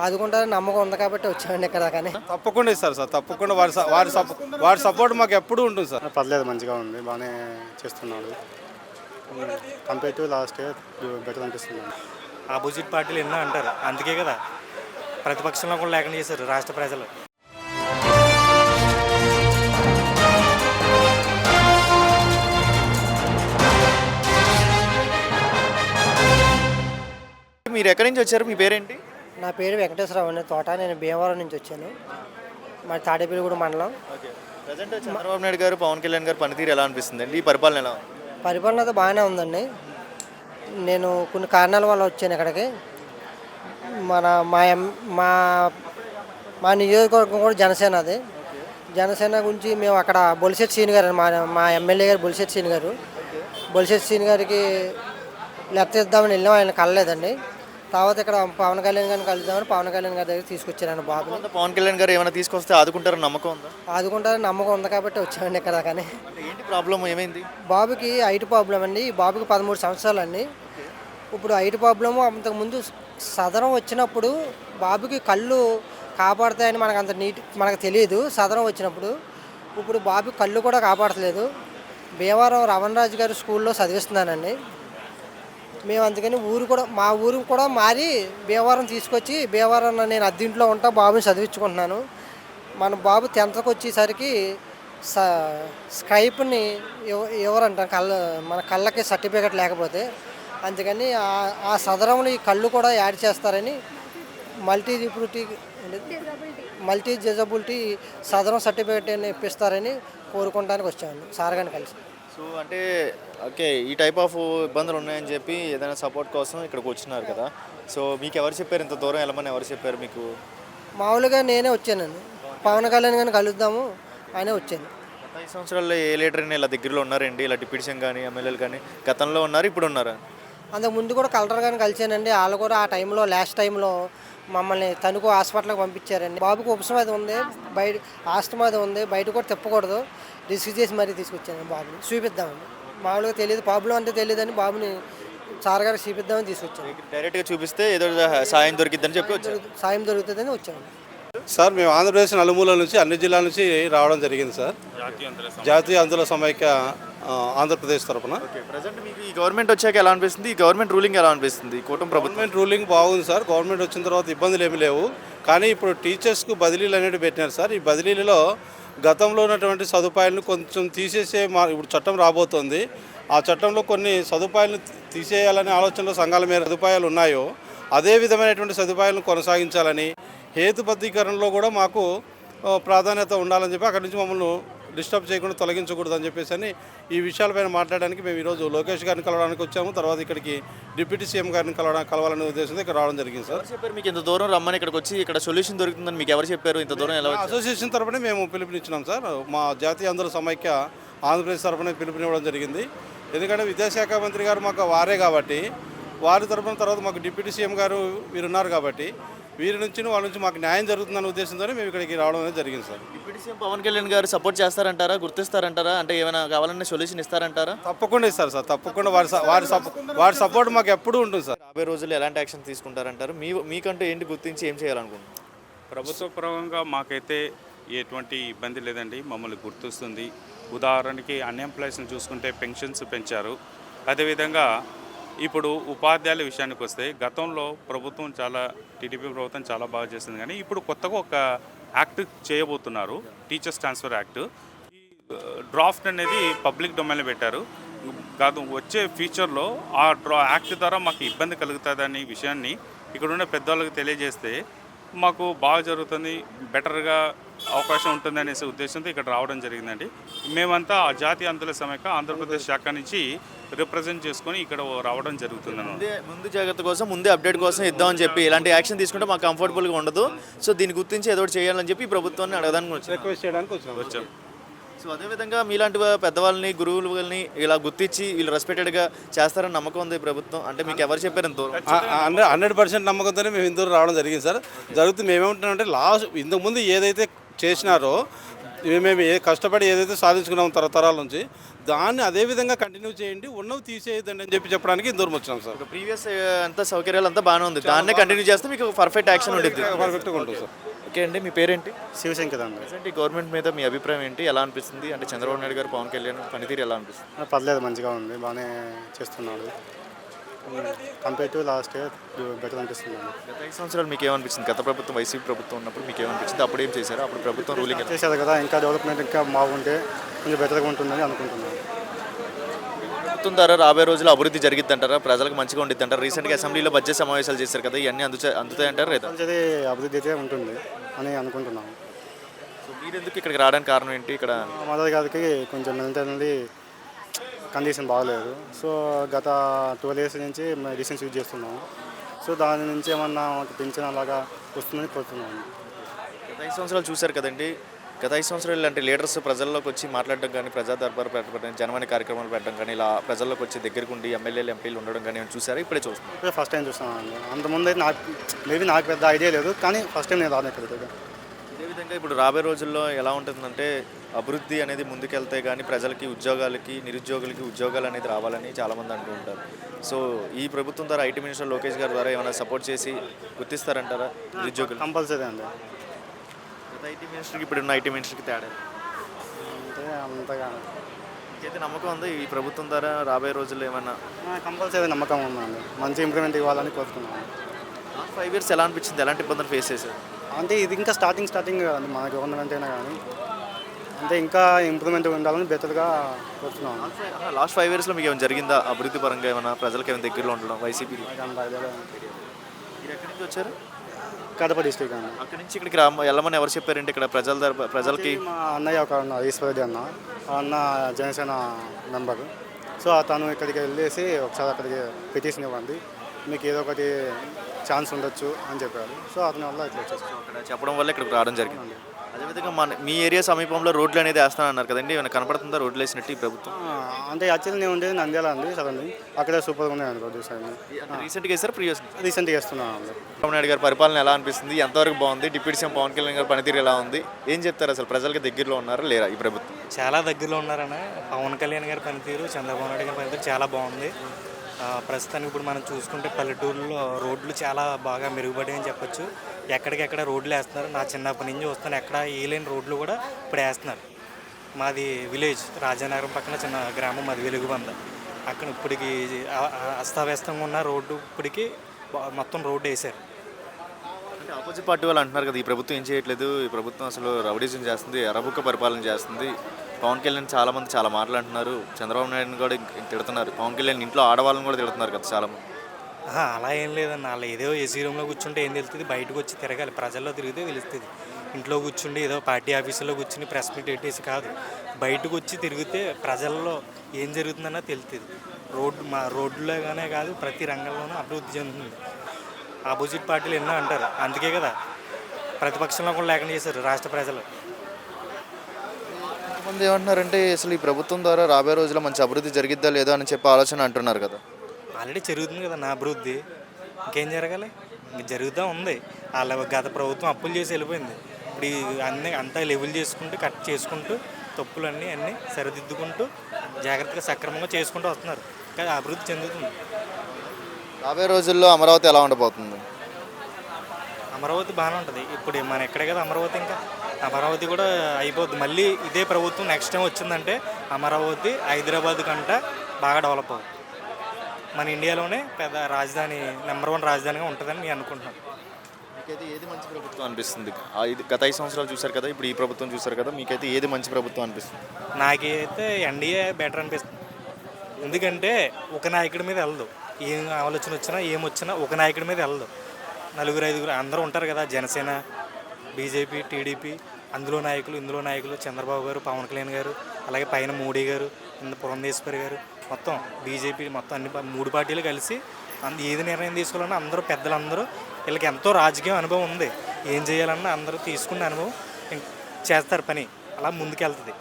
ఆదుకుంటారని నమ్మకం ఉంది కాబట్టి వచ్చామండి ఇక్కడ. కానీ తప్పకుండా ఇస్తారు సార్. తప్పకుండా వారి సపోర్ట్ మాకు ఎప్పుడూ ఉంటుంది సార్. పర్లేదు, మంచిగా ఉంది, బాగానే చేస్తున్నాడు. Compare to last year better అనిపిస్తుంది. ఆపోజిట్ పార్టీలు ఎన్నో అంటారు, అందుకే కదా ప్రతిపక్షంలో కూడా లేకుండా చేశారు రాష్ట్ర ప్రజలు. మీరు ఎక్కడి నుంచి వచ్చారు? మీ పేరేంటి? నా పేరు వెంకటేశ్వరరావు అండి తోట. నేను భీమవరం నుంచి వచ్చాను. మరి తాడేపల్లిగూడ మండలం. ప్రజెంట్ చంద్రబాబు నాయుడు గారు, పవన్ కళ్యాణ్ గారు పనితీరు ఎలా అనిపిస్తుంది అండి? ఈ పరిపాలన ఎలా ఉంది? పరిపాలన అయితే బాగానే ఉందండి. నేను కొన్ని కారణాల వల్ల వచ్చాను ఇక్కడికి. మన మా ఎం మా మా నియోజకవర్గం కూడా జనసేన. అది జనసేన గురించి మేము అక్కడ బొలిశెట్టి సీని గారు, మా ఎమ్మెల్యే గారు బొలిశెట్టి సీని గారు. బొలిశెట్టి సీని గారికి లెటర్ ఇద్దామని వెళ్ళాం, ఆయన కలలేదండి. తర్వాత ఇక్కడ పవన్ కళ్యాణ్ గారిని కలుద్దామని పవన్ కళ్యాణ్ గారి దగ్గర తీసుకొచ్చాను బాబు. పవన్ కళ్యాణ్ గారు ఏమైనా తీసుకొస్తే ఆదుకుంటారని నమ్మకం ఉందా? ఆదుకుంటారని నమ్మకం ఉంది కాబట్టి వచ్చామండి ఇక్కడ. కానీ ఏంటి ప్రాబ్లం, ఏమైంది? బాబుకి ఐటీ ప్రాబ్లం అండి. బాబుకి 13 సంవత్సరాలు అండి. ఇప్పుడు ఐటీ ప్రాబ్లము. అంతకుముందు సదరం వచ్చినప్పుడు బాబుకి కళ్ళు కాపాడుతాయని మనకు తెలియదు సదరం వచ్చినప్పుడు. ఇప్పుడు బాబు కళ్ళు కూడా కాపాడట్లేదు. భీమవరం రమణరాజు గారు స్కూల్లో చదివిస్తున్నానండి. మేము అందుకని మా ఊరు కూడా మారి భీమవరం తీసుకొచ్చి భీమవరం నేను అద్దెంట్లో ఉంటా బాబుని చదివించుకుంటున్నాను. మన బాబు 10th వచ్చేసరికి స్కైప్ని ఎవరంటాం మన కళ్ళకి సర్టిఫికేట్ లేకపోతే. అందుకని ఆ సదరంలో ఈ కళ్ళు కూడా యాడ్ చేస్తారని మల్టీ డిజబిలిటీ సదరం సర్టిఫికేట్ ఇప్పిస్తారని కోరుకోవడానికి వచ్చామండి సార్ గారిని కలిసి. సో అంటే ఓకే, ఈ టైప్ ఆఫ్ ఇబ్బందులు ఉన్నాయని చెప్పి ఏదైనా సపోర్ట్ కోసం ఇక్కడికి వచ్చినారు కదా. సో మీకు ఎవరు చెప్పారు ఇంత దూరం వెళ్ళమని? ఎవరు చెప్పారు మీకు? మామూలుగా నేనే వచ్చానండి. పవన్ కళ్యాణ్ గారిని కలుద్దాము అనే వచ్చాను. గత 5 సంవత్సరాల్లో ఏ లీడర్ని ఇలా దగ్గరలో ఉన్నారండి? ఇలా డిప్యూటీ సీఎం కానీ ఎమ్మెల్యేలు కానీ గతంలో ఉన్నారు, ఇప్పుడు ఉన్నారా? అంతకు ముందు కూడా కలెక్టర్ గారిని కలిసానండి. వాళ్ళు కూడా ఆ టైంలో లాస్ట్ టైంలో మమ్మల్ని తణుకు హాస్పిటల్కి పంపించారండి. బాబుకి ఉపశమం అది ఉంది, బయట ఆస్తమా అది ఉంది, బయట కూడా తిప్పకూడదు, రిస్క్ చేసి మరీ తీసుకొచ్చాను. బాబుని చూపిద్దామని. మామూలుగా తెలియదు ప్రాబ్లం అంటే తెలియదని బాబుని సార్ గారికి చూపిద్దామని తీసుకొచ్చాను. డైరెక్ట్గా చూపిస్తే ఏదో సాయం దొరికిద్దని చెప్పి వచ్చారు. సాయం దొరుకుతుందని వచ్చాము సార్. మేము ఆంధ్రప్రదేశ్ నలుమూలల నుంచి అన్ని జిల్లాల నుంచి రావడం జరిగింది సార్. జాతీయ అందుల సమైక్య ఆంధ్రప్రదేశ్ తరఫున. ప్రజెంట్ మీకు ఈ గవర్నమెంట్ వచ్చాక ఎలా అనిపిస్తుంది? ఈ గవర్నమెంట్ రూలింగ్ ఎలా అనిపిస్తుంది? కూటమి గవర్నమెంట్ రూలింగ్ బాగుంది సార్. గవర్నమెంట్ వచ్చిన తర్వాత ఇబ్బందులు ఏమీ లేవు. కానీ ఇప్పుడు టీచర్స్కు బదిలీలు అనేవి పెట్టినారు సార్. ఈ బదిలీలలో గతంలో ఉన్నటువంటి సదుపాయాలను కొంచెం తీసేసే ఇప్పుడు చట్టం రాబోతోంది. ఆ చట్టంలో కొన్ని సదుపాయాలను తీసేయాలనే ఆలోచనలో సంఘాల మేర సదుపాయాలు ఉన్నాయో అదే విధమైనటువంటి సదుపాయాలను కొనసాగించాలని, హేతుబద్ధీకరణలో కూడా మాకు ప్రాధాన్యత ఉండాలని చెప్పి అక్కడి నుంచి మమ్మల్ని డిస్టర్బ్ చేయకుండా తొలగించకూడదు అని చెప్పేసి అని ఈ విషయాలపైన మాట్లాడడానికి మేము ఈరోజు లోకేష్ గారిని కలవడానికి వచ్చాము. తర్వాత ఇక్కడికి డిప్యూటీ సీఎం గారిని కలవాలనే ఉద్దేశంతో ఇక్కడ రావడం జరిగింది సార్. చెప్పారు మీకు ఇంత దూరం రమ్మని, ఇక్కడికి వచ్చి ఇక్కడ సొల్యూషన్ దొరుకుతుందని మీకు ఎవరు చెప్పారు? ఇంత దూరం ఎలా? అసోసియేషన్ తరఫున మేము పిలుపునిచ్చినాం సార్. మా జాతీయ అందుల సమైక్య ఆంధ్రప్రదేశ్ తరఫున పిలుపునివ్వడం జరిగింది. ఎందుకంటే విద్యాశాఖ మంత్రి గారు మాకు వారే కాబట్టి వారి తరఫున, తర్వాత మాకు డిప్యూటీ సీఎం గారు వీరున్నారు కాబట్టి వీరి నుంచి వాళ్ళ నుంచి మాకు న్యాయం జరుగుతుందన్న ఉద్దేశంతోనే మేము ఇక్కడికి రావడం అనేది జరిగింది sir. Deputy CM Pawan Kalyan garu support చేస్తారంటారా? గుర్తిస్తారంటారా? అంటే ఏమైనా కావాలన్నా సొల్యూషన్ ఇస్తారంటారా? తప్పకుండా ఇస్తారు సార్. తప్పకుండా వారి సపోర్ట్ మాకు ఎప్పుడూ ఉంటుంది సార్. రాబోయే రోజుల్లో ఎలాంటి యాక్షన్ తీసుకుంటారంటారు? మీకంటూ ఏంటి గుర్తించి ఏం చేయాలనుకుంటున్నారు? ప్రభుత్వ పరంగా మాకైతే ఎటువంటి ఇబ్బంది లేదండి. మమ్మల్ని గుర్తిస్తుంది. ఉదాహరణకి అన్ఎంప్లాయీస్ని చూసుకుంటే పెన్షన్స్ పెంచారు. అదేవిధంగా ఇప్పుడు ఉపాధ్యాయుల విషయానికి వస్తే గతంలో ప్రభుత్వం టీడీపీ ప్రభుత్వం చాలా బాగా చేసింది. కానీ ఇప్పుడు కొత్తగా ఒక యాక్ట్ చేయబోతున్నారు, టీచర్స్ ట్రాన్స్ఫర్ యాక్ట్. ఈ డ్రాఫ్ట్ అనేది పబ్లిక్ డొమైన్లో పెట్టారు. వచ్చే ఫ్యూచర్లో ఆ యాక్ట్ ద్వారా మాకు ఇబ్బంది కలుగుతుందనే విషయాన్ని ఇక్కడున్న పెద్దవాళ్ళకి తెలియజేస్తే మాకు బాగా జరుగుతుంది, బెటర్గా అవకాశం ఉంటుంది అనేసి ఉద్దేశంతో ఇక్కడ రావడం జరిగిందండి. మేమంతా ఆ జాతీయ అందుల సమైక్య ఆంధ్రప్రదేశ్ శాఖ నుంచి రిప్రజెంట్ చేసుకొని ఇక్కడ రావడం జరుగుతుంది. ముందు జాగ్రత్త కోసం, ముందే అప్డేట్ కోసం ఇద్దామని చెప్పి ఇలాంటి యాక్షన్ తీసుకుంటే మాకు కంఫర్టబుల్గా ఉండదు. సో దీన్ని గుర్తించి ఏదో చేయాలని చెప్పి ప్రభుత్వాన్ని అడగడానికి రిక్వెస్ట్ చేయడానికి వచ్చాం. సో అదేవిధంగా మీలాంటి పెద్దవాళ్ళని, గురువులని ఇలా గుర్తించి వీళ్ళు రెస్పెక్టెడ్గా చేస్తారని నమ్మకం ఉంది ప్రభుత్వం. అంటే మీకు ఎవరు చెప్పారు? 100% నమ్మకంతోనే మేము ఇందరూ రావడం జరిగింది సార్. జరుగుతుంది. మేమేమంటున్నామంటే ఇంతకుముందు ఏదైతే చేసినారో మేము కష్టపడి ఏదైతే సాధించుకున్నాం తరతరాల నుంచి దాన్ని అదే విధంగా కంటిన్యూ చేయండి, ఉన్నవి తీసేయద్దండి అని చెప్పడానికి దూరం వచ్చినాం సార్. ప్రీవియస్ అంతా సౌకర్యాలు అంతా బాగానే ఉంది, దాన్నే కంటిన్యూ చేస్తే మీకు పర్ఫెక్ట్ యాక్షన్ ఉండేది. పర్ఫెక్ట్గా ఉంటుంది సార్. ఓకే అండి, మీ పేరేంటి? శివశంకర్ అండి. ప్రజెంట్ ఈ గవర్నమెంట్ మీద మీ అభిప్రాయం ఏంటి? ఎలా అనిపిస్తుంది? అంటే చంద్రబాబు నాయుడు గారు, పవన్ కళ్యాణ్ పనితీరు ఎలా అనిపిస్తుంది? పర్లేదు, మంచిగా ఉంది, బాగానే చేస్తున్నాడు. Compare to last year better అనిపిస్తుంది. గత 5 సంవత్సరాలు మీకు ఏమనిపించింది? గత ప్రభుత్వం వైసీపీ ప్రభుత్వం ఉన్నప్పుడు మీకు ఏమనిపించింది? అప్పుడు ఏం చేశారు? అప్పుడు ప్రభుత్వం రూలింగ్ చేశారు కదా, ఇంకా డెవలప్మెంట్ ఇంకా బాగుంటే కొంచెం బెటర్గా ఉంటుందని అనుకుంటున్నాను. ప్రభుత్వం ద్వారా రాబోయే రోజుల్లో అభివృద్ధి జరిగిద్ది అంటారా? ప్రజలకు మంచిగా ఉండిద్ది అంటారా? రీసెంట్గా అసెంబ్లీలో బడ్జెట్ సమావేశాలు చేశారు కదా, ఇవన్నీ అందుతాయి అంటారా లేదా? మంచిది అభివృద్ధి అయితే ఉంటుంది అని అనుకుంటున్నాను. సో మీరు ఎందుకు ఇక్కడికి రావడానికి కారణం ఏంటి? ఇక్కడ మా మదర్ గారికి కొంచెం మెంటల్లీ కండిషన్ బాగలేదు. సో గత 12 years నుంచి మెడిసిన్స్ యూజ్ చేస్తున్నాము. సో దాని నుంచి ఏమన్నా పెన్షన్ అలాగా వస్తుందని కోరుతున్నాను. గత 5 సంవత్సరాలు చూశారు కదండి. గత 5 సంవత్సరాలు అంటే లీడర్స్ ప్రజల్లోకి వచ్చి మాట్లాడడం కానీ, ప్రజా దర్బారు పెట్టడం, జనమని కార్యక్రమాలు పెట్టడం కానీ, ఇలా ప్రజల్లోకి వచ్చి దగ్గరకు ఉండి ఎమ్మెల్యేలు ఎంపీలు ఉండడం కానీ చూసారా? ఇప్పుడే చూస్తున్నాను. ఇప్పుడే ఫస్ట్ టైం చూస్తున్నాను. అంతకుముందు అయితే నాకు పెద్ద ఐడియా లేదు, కానీ ఫస్ట్ టైం నేను రాను ఇక్కడికి. ఇదేవిధంగా ఇప్పుడు రాబోయే రోజుల్లో ఎలా ఉంటుందంటే అభివృద్ధి అనేది ముందుకెళ్తే కానీ ప్రజలకి, ఉద్యోగాలకి, నిరుద్యోగులకి ఉద్యోగాలు అనేది రావాలని చాలామంది అంటూ ఉంటారు. సో ఈ ప్రభుత్వం ద్వారా ఐటీ మినిస్టర్ లోకేష్ గారి ద్వారా ఏమైనా సపోర్ట్ చేసి గుర్తిస్తారంటారా నిరుద్యోగులు? కంపల్సరీ అండి. గత ఐటీ మినిస్టర్కి ఇప్పుడున్న ఐటీ మినిస్టర్కి తేడా అంటే అంతగా ఇంకైతే నమ్మకం ఉంది ఈ ప్రభుత్వం ద్వారా రాబోయే రోజుల్లో ఏమైనా? కంపల్సరీ నమ్మకం ఉందండి, మంచి ఇంప్రూవ్మెంట్ ఇవ్వాలని కోరుతున్నాను. లాస్ట్ 5 years ఎలా అనిపించింది? ఎలాంటి ఇబ్బందులు ఫేస్ చేశారు? అంటే ఇది ఇంకా స్టార్టింగ్ కదండి మన గవర్నమెంట్ అయినా కానీ, అంటే ఇంకా ఇంప్రూవ్మెంట్ ఉండాలని బెటర్గా కోరుతున్నాను. లాస్ట్ 5 yearsలో మీకు ఏమైనా జరిగిందా అభివృద్ధి పరంగా? ఏమైనా ప్రజలకు ఏమైనా దగ్గరలో ఉండడం వైసీపీ? అంత ఐడియా లేదు. మీరు ఎక్కడి నుంచి వచ్చారు? కడప డిస్ట్రిక్ట్ అండి. అక్కడి నుంచి ఇక్కడికి వెళ్ళమని ఎవరు చెప్పారంటే ఇక్కడ ప్రజలకి? మా అన్నయ్య ఒక ఈశ్వరెడ్డి అన్న, ఆ అన్న జనసేన మెంబరు. సో తను ఇక్కడికి వెళ్ళేసి ఒకసారి అక్కడికి పిటిషన్ ఇవ్వండి, మీకు ఏదో ఒకటి ఛాన్స్ ఉండొచ్చు అని చెప్పారు. సో అతని వల్ల ఇట్లా వచ్చేసాం. అక్కడ చెప్పడం వల్ల ఇక్కడికి రావడం జరిగింది. అదేవిధంగా మీ ఏరియా సమీపంలో రోడ్లు అనేది వేస్తానన్నారు కదండి, ఏమైనా కనపడుతుందా రోడ్లు వేసినట్టు ఈ ప్రభుత్వం? అంటే యాక్చువల్లీ నేను ఉండేది నంద్యాల అండి, సడన్లీ అక్కడే సూపర్గా ఉన్నాయండి రోడ్డు సైడ్. రీసెంట్గా వేసారు, ప్రీవియస్ రీసెంట్గా వేస్తున్నాను అండి. చంద్రబాబు నాయుడు గారి పరిపాలన ఎలా అనిపిస్తుంది? ఎంతవరకు బాగుంది? డిప్యూటీ సీఎం పవన్ కళ్యాణ్ గారి పనితీరు ఎలా ఉంది? ఏం చెప్తారు? అసలు ప్రజలకు దగ్గరలో ఉన్నారా లేరా ఈ ప్రభుత్వం? చాలా దగ్గరలో ఉన్నారన్న. పవన్ కళ్యాణ్ గారి పనితీరు, చంద్రబాబు నాయుడు గారి పనితీరు చాలా బాగుంది. ప్రస్తుతానికి ఇప్పుడు మనం చూసుకుంటే పల్లెటూరులో రోడ్లు చాలా బాగా మెరుగుపడ్డాయి అని చెప్పొచ్చు. ఎక్కడికెక్కడ రోడ్లు వేస్తున్నారు. నా చిన్నప్పటి నుంచి వస్తాను, ఎక్కడ వేయలేని రోడ్లు కూడా ఇప్పుడు వేస్తున్నారు. మాది విలేజ్ రాజానగరం పక్కన చిన్న గ్రామం, మాది వెలుగుబంద. అక్కడ ఇప్పటికి అస్తవ్యస్తంగా ఉన్న రోడ్డు ఇప్పటికి మొత్తం రోడ్డు వేశారు. అంటే ఆపోజిట్ పార్టీ వాళ్ళు అంటున్నారు కదా, ఈ ప్రభుత్వం ఏం చేయట్లేదు, ఈ ప్రభుత్వం అసలు రౌడీజం చేస్తుంది, ఎర్రబుక్క పరిపాలన చేస్తుంది. పవన్ కళ్యాణ్ చాలామంది చాలా మాటలు అంటున్నారు. చంద్రబాబు నాయుడుని కూడా తిడుతున్నారు. పవన్ కళ్యాణ్ ఇంట్లో ఆడవాళ్ళని కూడా తిడుతున్నారు కదా చాలామంది. అలా ఏం లేదన్న. వాళ్ళు ఏదో ఏసీ రూమ్లో కూర్చుంటే ఏం తెలుస్తుంది? బయటకు వచ్చి తిరగాలి, ప్రజల్లో తిరిగితే తెలుస్తుంది. ఇంట్లో కూర్చుండి ఏదో పార్టీ ఆఫీసులో కూర్చుని ప్రెస్ మీట్ పెట్టేసి కాదు, బయటకు వచ్చి తిరిగితే ప్రజల్లో ఏం జరుగుతుందన్న తెలుస్తుంది. రోడ్డులోగానే కాదు, ప్రతి రంగంలోనూ అభివృద్ధి చెందుతుంది. ఆపోజిట్ పార్టీలు ఎన్నో అంటారు, అందుకే కదా ప్రతిపక్షంలో కూడా లేకుండా చేశారు రాష్ట్ర ప్రజలు. కొంతమంది ఏమంటున్నారంటే అసలు ఈ ప్రభుత్వం ద్వారా రాబోయే రోజుల్లో మంచి అభివృద్ధి జరిగిద్దా లేదా అని చెప్పి ఆలోచన అంటున్నారు కదా. ఆల్రెడీ జరుగుతుంది కదా నా అభివృద్ధి, ఇంకేం జరగాలి? ఇంక జరుగుతూ ఉంది. వాళ్ళ గత ప్రభుత్వం అప్పులు చేసి వెళ్ళిపోయింది. ఇప్పుడు అంతా లెవెల్ చేసుకుంటూ, కట్ చేసుకుంటూ, తప్పులన్నీ సరిదిద్దుకుంటూ జాగ్రత్తగా సక్రమంగా చేసుకుంటూ వస్తున్నారు. కానీ అభివృద్ధి చెందుతుంది. రాబోయే రోజుల్లో అమరావతి ఎలా ఉండబోతుంది? అమరావతి బాగానే ఉంటుంది. ఇప్పుడు మన ఎక్కడే కదా అమరావతి, ఇంకా అమరావతి కూడా అయిపోద్ది. మళ్ళీ ఇదే ప్రభుత్వం నెక్స్ట్ టైం వచ్చిందంటే అమరావతి హైదరాబాద్ కంటే బాగా డెవలప్ అవుతుంది. మన ఇండియాలోనే పెద్ద రాజధాని, నెంబర్ 1 రాజధానిగా ఉంటుందని నేను అనుకుంటున్నాను. మీకైతే ఏది మంచి ప్రభుత్వం అనిపిస్తుంది? గత 5 సంవత్సరాలు చూశారు కదా, ఇప్పుడు ఈ ప్రభుత్వం చూశారు కదా, మీకైతే ఏది మంచి ప్రభుత్వం అనిపిస్తుంది? నాకైతే ఎన్డీఏ బెటర్ అనిపిస్తుంది. ఎందుకంటే ఒక నాయకుడి మీద వెళ్ళదు. ఏం ఆలోచన వచ్చినా ఏమొచ్చినా ఒక నాయకుడి మీద వెళ్ళదు. 4-5 అందరూ ఉంటారు కదా, జనసేన, బీజేపీ, టీడీపీ, అందులో నాయకులు, ఇందులో నాయకులు, చంద్రబాబు గారు, పవన్ కళ్యాణ్ గారు, అలాగే పైన మోడీ గారు, పురంధేశ్వరి గారు, మొత్తం బీజేపీ, మొత్తం అన్ని 3 పార్టీలు కలిసి ఏది నిర్ణయం తీసుకోవాలన్నా అందరూ పెద్దలందరూ వీళ్ళకి ఎంతో రాజకీయ అనుభవం ఉంది. ఏం చేయాలన్నా అందరూ తీసుకున్న అనుభవం చేస్తారు, పని అలా ముందుకెళ్తుంది.